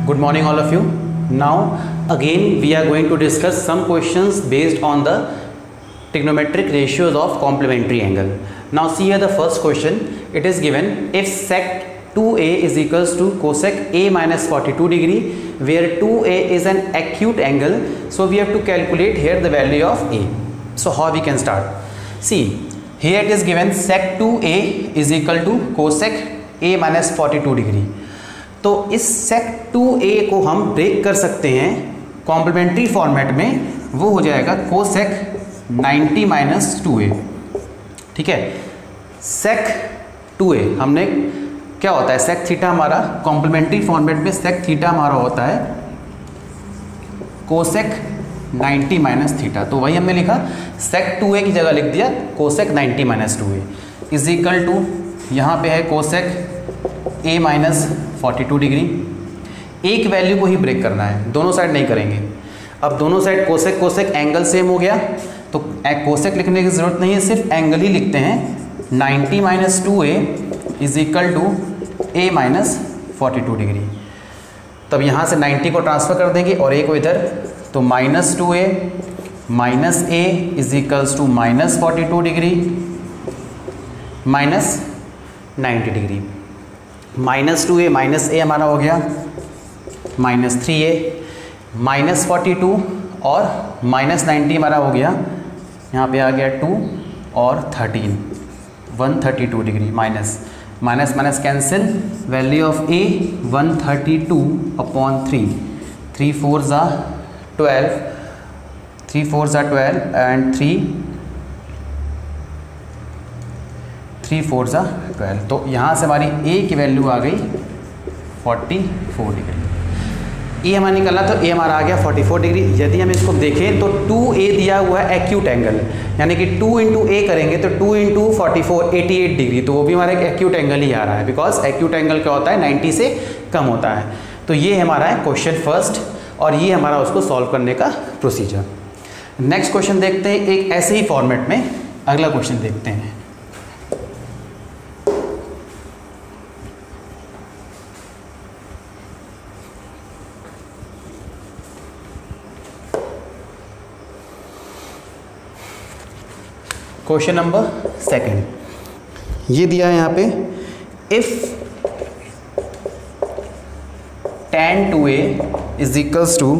Good morning all of you. Now again we are going to discuss some questions based on the trigonometric ratios of complementary angle. Now see here the first question. It is given if sec 2a is equals to cosec a minus 42 degree, where 2a is an acute angle, so we have to calculate here the value of a. So how we can start? See here it is given sec 2a is equal to cosec a minus 42 degree. तो इस sec 2a को हम break कर सकते हैं complementary format में, वो हो जाएगा cosec 90 माइनस 2a. ठीक है, sec 2a हमने क्या होता है, sec थीटा हमारा कॉम्प्लीमेंट्री फॉर्मेट में sec थीटा हमारा होता है cosec 90 माइनस थीटा. तो वही हमने लिखा sec 2a की जगह लिख दिया cosec 90 minus 2a is equal to, यहाँ पे है cosec a माइनस 42 डिग्री. एक वैल्यू को ही ब्रेक करना है, दोनों साइड नहीं करेंगे. अब दोनों side cosec cosec angle same हो गया, तो कोसेक लिखने की ज़रूरत नहीं है, सिर्फ एंगल ही लिखते हैं. 90 minus 2a is equal to a minus 42 degree. तब यहाँ से 90 को ट्रांसफ़र कर देंगे और a को इधर, तो minus 2a minus a is equals to minus 42 degree minus 90 degree. Minus 2a minus a हमारा हो गया माइनस 3a माइनस 42 और माइनस 90 हमारा हो गया, यहाँ पे आ गया 2 और 13 132 degree. Minus minus minus cancel, value of a 132 upon 3. 3 4 ज़ा 12, 3 4 ज़ा 12 एंड 3 4 ज़ा 12. तो यहाँ से हमारी a की वैल्यू आ गई 44 डिग्री. ए हमारा निकला तो ए हमारा आ गया 44 डिग्री. यदि हम इसको देखें तो 2a दिया हुआ है एक्यूट एंगल, यानी कि 2 इंटू ए करेंगे तो 2 इंटू 44 88 डिग्री, तो वो भी हमारा एक एक्यूट एंगल ही आ रहा है, बिकॉज एक्यूट एंगल क्या होता है 90 से कम होता है. तो ये हमारा है क्वेश्चन फर्स्ट, और ये हमारा उसको सॉल्व करने का प्रोसीजर. नेक्स्ट क्वेश्चन देखते हैं एक ऐसे ही फॉर्मेट में. अगला क्वेश्चन देखते हैं. क्वेश्चन नंबर सेकंड, ये दिया है यहाँ पे, if tan 2a is equals to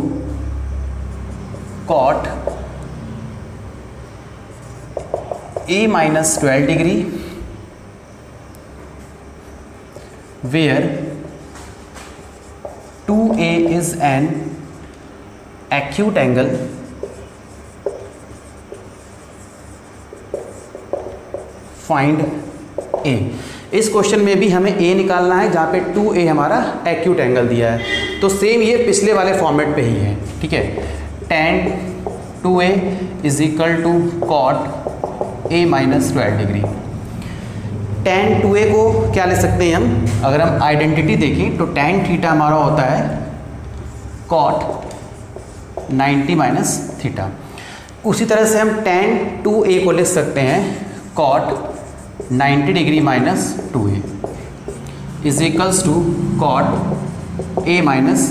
cot a minus 12 degree, where 2a is an acute angle, find a. इस क्वेश्चन में भी हमें a निकालना है, जहाँ पे 2a हमारा एक्यूट एंगल दिया है. तो सेम ये पिछले वाले फॉर्मेट पे ही है. ठीक है, tan 2a is equal to cot a minus 12 degree. tan 2a को क्या ले सकते हैं हम, अगर हम आइडेंटिटी देखें तो tan थीटा हमारा होता है cot 90 माइनस थीटा. उसी तरह से हम tan 2a को लिख सकते हैं cot 90 degree minus 2a is equals to cot a minus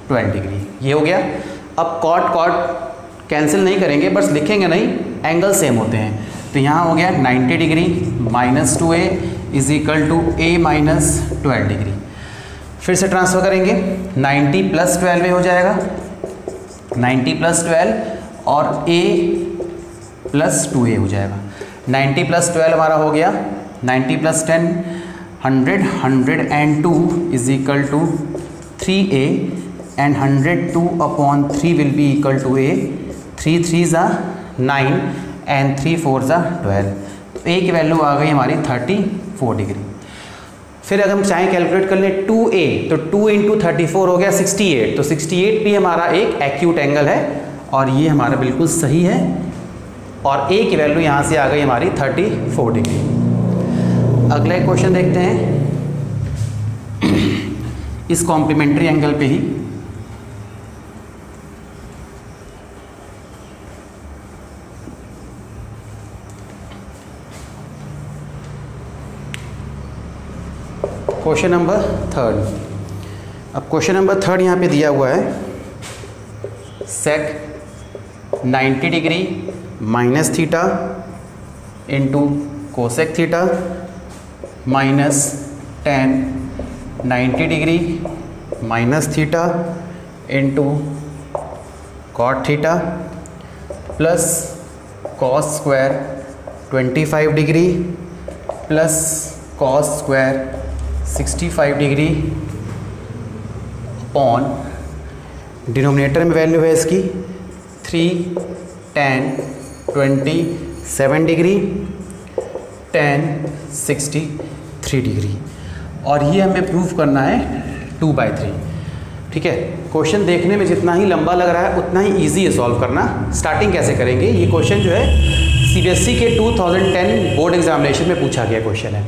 12 degree. ये हो गया. अब cot कैंसिल नहीं करेंगे, बस लिखेंगे नहीं, एंगल सेम होते हैं. तो यहाँ हो गया 90 degree minus 2a is equal to a minus 12 degree. फिर से ट्रांसफर करेंगे, 90 प्लस 12 हो जाएगा, 90 प्लस 12 और a प्लस 2a हो जाएगा. 90 प्लस 12 हमारा हो गया 90 plus 10 102 is equal to 3a and 102 upon 3 will be equal to a. 3 3 ज़ा 9 एंड 3 4 ज़ा 12. तो a की वैल्यू आ गई हमारी 34 डिग्री. फिर अगर हम चाहें कैलकुलेट कर लें 2a, तो 2 इंटू 34 हो गया 68. तो 68 भी हमारा एक एक्यूट एंगल है, और ये हमारा बिल्कुल सही है, और a की वैल्यू यहाँ से आ गई हमारी 34 डिग्री. अगला एक क्वेश्चन देखते हैं इस कॉम्प्लीमेंट्री एंगल पे ही. Question number third. अब क्वेश्चन नंबर थर्ड यहाँ पे दिया हुआ है sec 90 degree minus theta into cosec theta minus ten 90 degree minus theta into cot theta plus cos square 25 degree plus cos square 65 degree upon denominator में value है इसकी 3 tan 27 degree tan 63 degree, और ये हमें प्रूफ करना है 2/3। ठीक है, क्वेश्चन देखने में जितना ही लंबा लग रहा है उतना ही इजी है सॉल्व करना। स्टार्टिंग कैसे करेंगे, ये क्वेश्चन जो है सीबीएसई के 2010 बोर्ड एग्जामिनेशन में पूछा गया क्वेश्चन है।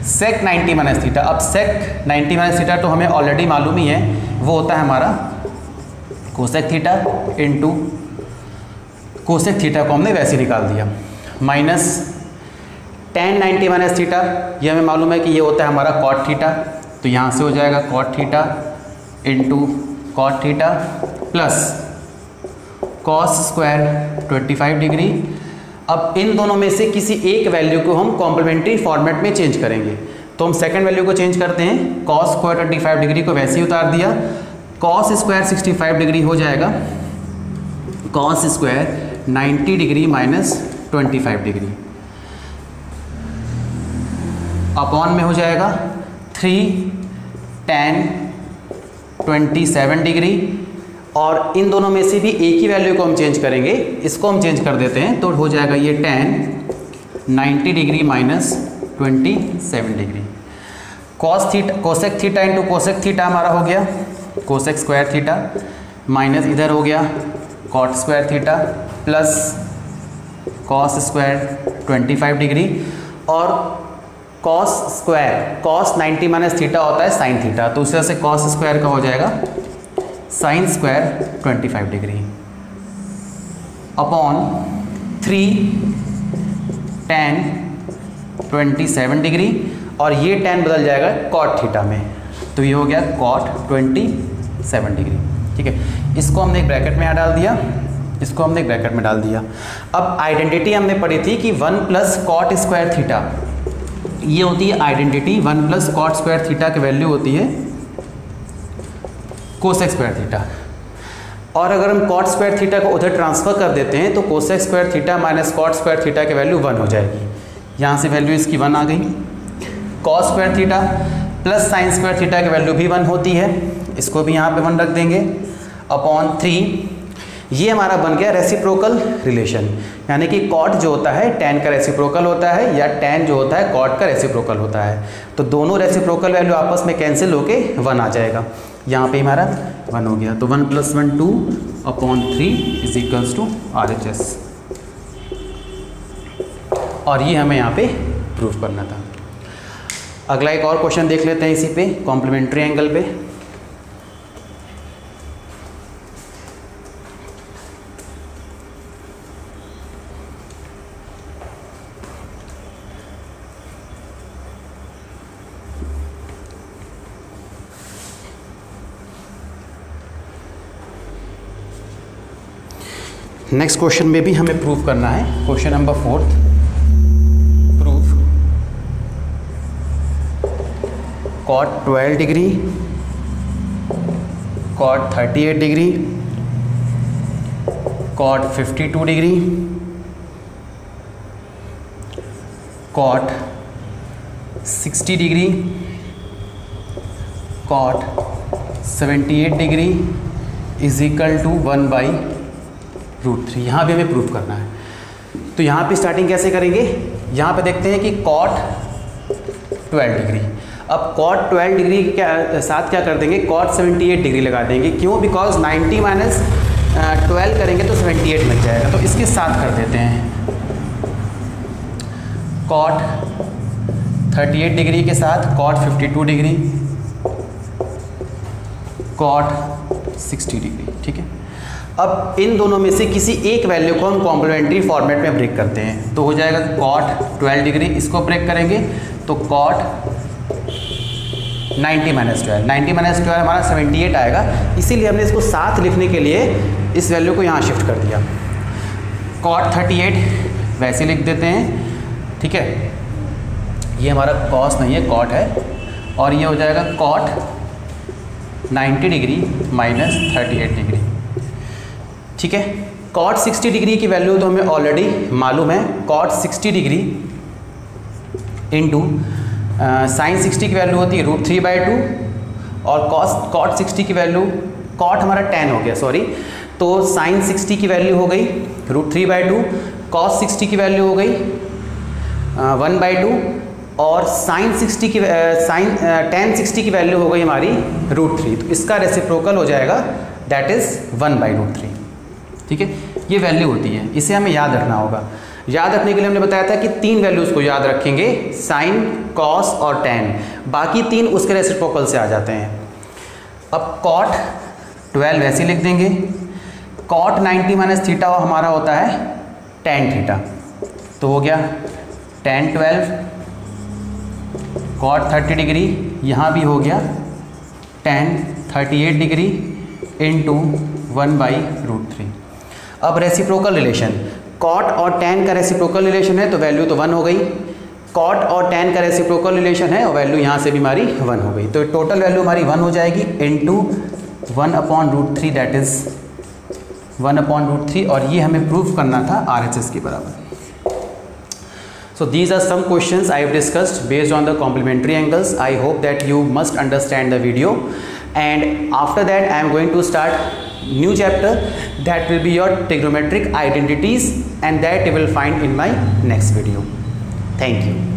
सेक 90 माइनस थीटा, अब सेक 90 माइनस थीटा तो हमें ऑलरेडी मालूम ही है, वो होता है हमारा cosec theta into cosec theta को हमने वैसे निकाल दिया, माइनस tan 90 माइनस थीटा, ये हमें मालूम है कि ये होता है हमारा कॉट थीटा, तो यहाँ से हो जाएगा cot theta into cot theta plus cos square 25 degree. अब इन दोनों में से किसी एक वैल्यू को हम कॉम्प्लीमेंट्री फॉर्मेट में चेंज करेंगे, तो हम सेकंड वैल्यू को चेंज करते हैं। कॉस स्क्वायर 25 डिग्री को वैसे ही उतार दिया, कॉस स्क्वायर 65 डिग्री हो जाएगा cos square 90 degree minus 25 degree upon में हो जाएगा 3 tan 27 डिग्री, और इन दोनों में से भी एक ही वैल्यू को हम चेंज करेंगे, इसको हम चेंज कर देते हैं, तो हो जाएगा ये tan 90 degree minus 27 degree. Cos theta cosec theta into cosec theta हमारा हो गया कोसेक स्क्वायर थीटा माइनस इधर हो गया cot square theta plus cos square 25 degree, और cos square cos 90 minus theta होता है साइन थीटा, तो उस तरह से कॉस स्क्वायर का हो जाएगा sine square 25 degree upon 3 tan 27 degree, और ये tan बदल जाएगा कॉट थीटा में, तो ये हो गया कॉट 27 डिग्री। ठीक है, इसको हमने एक ब्रैकेट में यहाँ डाल दिया, इसको हमने एक ब्रैकेट में डाल दिया। अब आइडेंटिटी हमने पढ़ी थी कि 1 प्लस कॉट स्क्वायर थीटा, ये होती है identity, 1 plus cot square theta की वैल्यू होती है कोसेक स्क्वायर थीटा, और अगर हम कॉट स्क्वायर थीटा को उधर ट्रांसफर कर देते हैं तो cosec square theta minus cot square theta की वैल्यू 1 हो जाएगी। यहाँ से वैल्यू इसकी 1 आ गई। Cos square theta plus sine square theta की वैल्यू भी 1 होती है, इसको भी यहाँ पे 1 रख देंगे अपॉन 3। ये हमारा बन गया रेसिप्रोकल रिलेशन, यानी कि कॉट जो होता है tan का रेसिप्रोकल होता है, या tan जो होता है कॉट का रेसिप्रोकल होता है, तो दोनों रेसिप्रोकल वैल्यू आपस में कैंसिल होके 1 आ जाएगा। यहाँ पे हमारा 1 हो गया, तो 1 + 1 2 upon 3 is equals to RHS, और ये हमें यहाँ पे प्रूफ करना था। अगला एक और क्वेश्चन देख लेते हैं इसी पे, कॉम्प्लीमेंट्री एंगल पे। नेक्स्ट क्वेश्चन में भी हमें प्रूफ करना है, question number 4, proof cot 12 degree cot 38 degree cot 52 degree cot 60 degree cot 78 degree is equal to 1/√3। यहाँ भी हमें प्रूफ करना है, तो यहाँ पे स्टार्टिंग कैसे करेंगे, यहाँ पे देखते हैं कि कॉट 12 डिग्री। अब कॉट 12 डिग्री के साथ क्या कर देंगे, कॉट 78 डिग्री लगा देंगे। क्यों, बिकॉज 90 माइनस 12 करेंगे तो 78 लग जाएगा, तो इसके साथ कर देते हैं कॉट 38 डिग्री के साथ कॉट 52 डिग्री कॉट 60 डिग्री। ठीक है, अब इन दोनों में से किसी एक वैल्यू को हम कॉम्प्लीमेंट्री फॉर्मेट में ब्रेक करते हैं, तो हो जाएगा कॉट 12 डिग्री, इसको ब्रेक करेंगे तो कॉट 90 माइनस 12, 90 माइनस 12 हमारा 78 आएगा। इसीलिए हमने इसको साथ लिखने के लिए इस वैल्यू को यहाँ शिफ्ट कर दिया। cot 38 वैसे लिख देते हैं, ठीक है। ये हमारा cos नहीं है, cot है, और ये हो जाएगा cot 90 डिग्री माइनस 38 डिग्री, ठीक है। cot 60 डिग्री की वैल्यू तो हमें ऑलरेडी मालूम है, cot 60 डिग्री इंटू साइन 60 की वैल्यू होती है √3/2, और cot 60 की वैल्यू, cot हमारा tan हो गया सॉरी, तो साइन 60 की वैल्यू हो गई √3/2, cos 60 की वैल्यू हो गई 1/2, और साइन 60 की tan 60 की वैल्यू हो गई हमारी √3। तो इसका रेसिप्रोकल हो जाएगा दैट इज़ 1/√3, ठीक है। ये वैल्यू होती है, इसे हमें याद रखना होगा। याद रखने के लिए हमने बताया था कि 3 वैल्यूज़ को याद रखेंगे, साइन, कॉस और टैन, बाकी 3 उसके रेसिप्रोकल से आ जाते हैं। अब cot 12 वैसे लिख देंगे, cot 90 माइनस थीटा हमारा होता है tan थीटा, तो हो गया tan 12, cot 30 डिग्री, यहाँ भी हो गया tan 38 डिग्री इंटू 1/√3। अब रेसिप्रोकल रिलेशन, cot और tan का रेसिप्रोकल रिलेशन है तो वैल्यू तो 1 हो गई, cot और tan का रेसिप्रोकल रिलेशन है और वैल्यू यहाँ से भी हमारी 1 हो गई, तो टोटल वैल्यू हमारी 1 हो जाएगी इंटू 1/√3 दैट इज़ 1/√3, और ये हमें प्रूव करना था RHS के बराबर। So these are some questions I have discussed based on the complementary angles. I hope that you must understand the video, and after that I am going to start new chapter that will be your trigonometric identities, and that you will find in my next video. Thank you.